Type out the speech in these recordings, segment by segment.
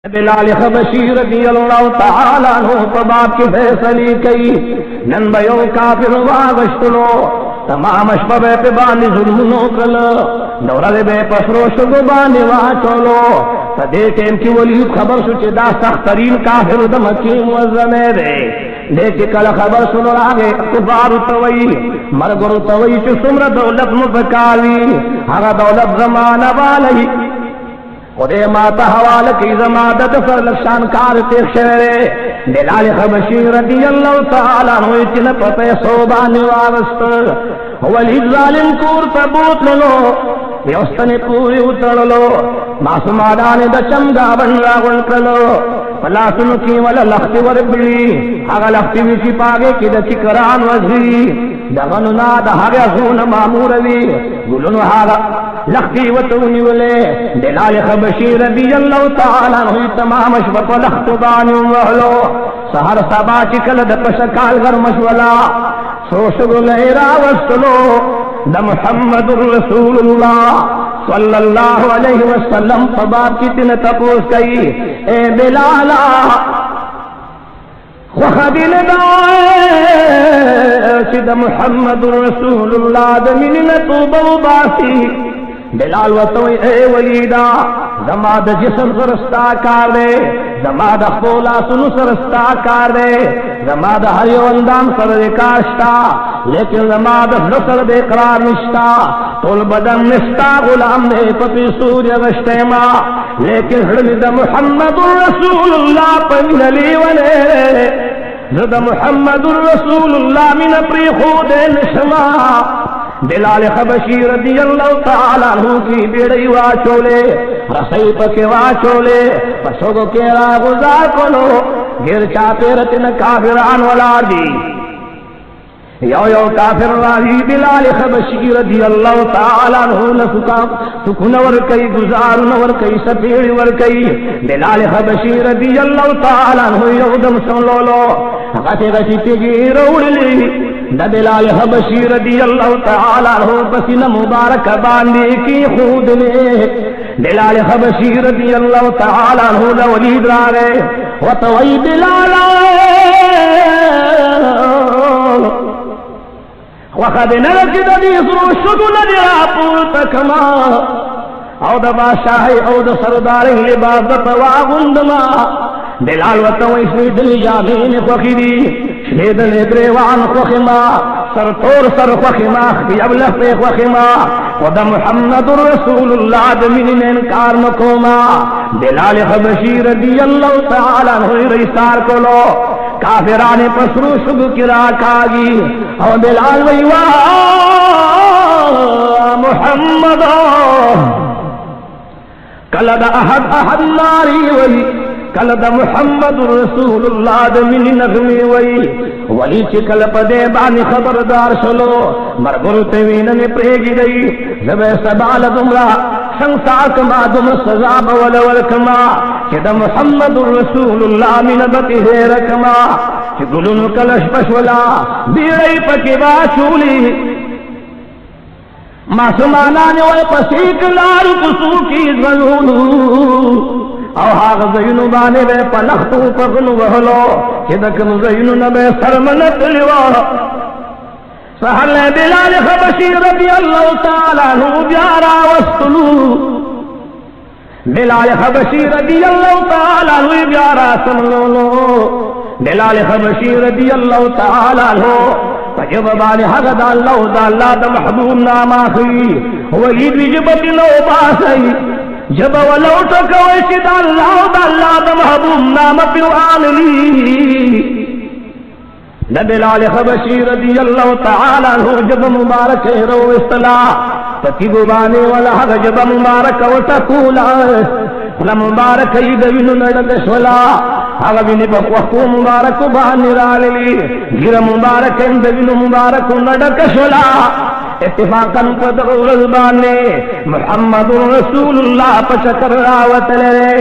بلال حبشی رضی اللہ تعالی عنہ پباب کی فیصلی کئی نن بیو کافر واغشتلو تمام اشباب پہ بانی ظلمنو کل دورل بے پسرو شگو بانی واچولو تدے ٹیم کی ولی خبر سوچے دا سخت ترین کافر دمکی موزمے دے لیکن کل خبر سنو آگے کفار توئی مرگر توئی چو سمر دولت مبکاوی ہر دولت زمان والی خودے ماتا حوال کی زمادت سر لشان کار تیخ شہرے بلال حبشی رضی اللہ تعالی عنہ اتنا پتے صوبانی وارست ولی ظالم کور تبوت لنو یوستنی پوری اترلو معصومادان دا چمگا بن راغن کرلو فلا سنکی والا لختی وربلی اگا لختی ویچی پاگے کی دا چکران وزی دغننا دا حگا زون ماموروی گلنو حاگا لختی وطونی ولے بلال حبشی رضی اللہ تعالی عنہ تمام اشبط و لخت بانی وحلو سہر سبا چکل دا پشکال غرمش ولا سوشگو لہرا وستلو دا محمد رسول اللہ صلی اللہ علیہ وسلم فباب کی تن تپوس کئی اے بلالا وخبیل دائے سید محمد رسول اللہ دمین نتوبہ باسی بلال وطوئی اے ولیدہ زماد جسم سرستا کار دے زماد خبولا سنو سرستا کار دے زماد ہریو اندام سر کاشتا لیکن زماد نصر بے قرار نشتا طول بدن نشتا غلام دے پتی سوریہ وشتے ما لیکن حرمد محمد رسول اللہ پنجلی ولے زد محمد رسول اللہ من اپری خود نشما بلال حبشی رضی اللہ تعالی عنہ کی بیڑی واچولے رسائی پکے واچولے پسوگو کیرا گزار کلو گر چاپے رتن کافران والار دی یو کافر راہی بلال حبشی رضی اللہ تعالی عنہ لسکام سکن ورکی گزار ورکی سپیڑ ورکی بلال حبشی رضی اللہ تعالی عنہ یودم سنلولو غٹے غٹی تیگی روڑلی دا بلال حبشی رضی اللہ تعالی عنہ پسین مبارک باندے کی خود نے بلال حبشی رضی اللہ تعالی عنہ دا ولید را گئے وطوئی بلال وقد نرکد دیسرو شدو ندرا پولتکما او دا بادشاہی او دا سرداری لباس دا پواغندما بلال وطوئی شوید الجامین خوخیدی شید الگریوان خوخما سر طور سر خوخما خیاب لفت خوخما ودا محمد رسول اللہ دمین انکار مکوما بلال حبشی رضی اللہ تعالی عنہ ریسار کلو کافران پسرو شگو کرا کاگی او بلال ویوا محمد کلد احد ناری وی کلد محمد رسول اللہ دمین نغمی وی ولی چکل پدے بانی خبردار شلو مرگر تیوین نے پریگی دی زبے سبال دمرا سنساک ما دم سزاب ولولکما چد محمد رسول اللہ من بتی رکما چگلن کلش پشولا بیڑی پکی باشولی معصومانان وی پسیک لار قصو کی ظلونو او حاغ زینو بانے بے پلختو پغنو وحلو چدکن زینو نبے سرمنت لیو سہل بلال حبشی رضی اللہ تعالیٰ عنہ بیارا وستلو بلال حبشی رضی اللہ تعالیٰ عنہ بیارا سملولو بلال حبشی رضی اللہ تعالیٰ عنہ فجب بانی حق دا اللہ دا محبوب نام آخری ولید وجبت لو باسی جب ولو ٹکوئی دا اللہ دا محبوب نام پیو آملی دا بلال حبشی رضی اللہ تعالی عنہ جب مبارک رو اصطلاح پتی گبانے والا حق جب مبارک و تکولا مبارک ایدوینو نردش والا حق بینی بخوخو مبارک بانی رالی گر مبارک اندوینو مبارک نردش والا اتفاقاً قد غرزبانے محمد رسول اللہ پچکر راوت لے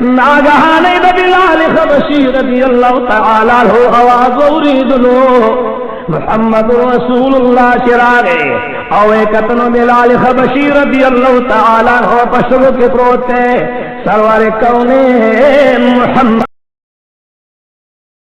ناگہانے دا بلال حبشی رضی اللہ تعالی عنہ آواز اوریدنو محمد رسول اللہ چراغے او ایکتن بلال حبشی رضی اللہ تعالی عنہ پشرو کے پروتے سرور کونے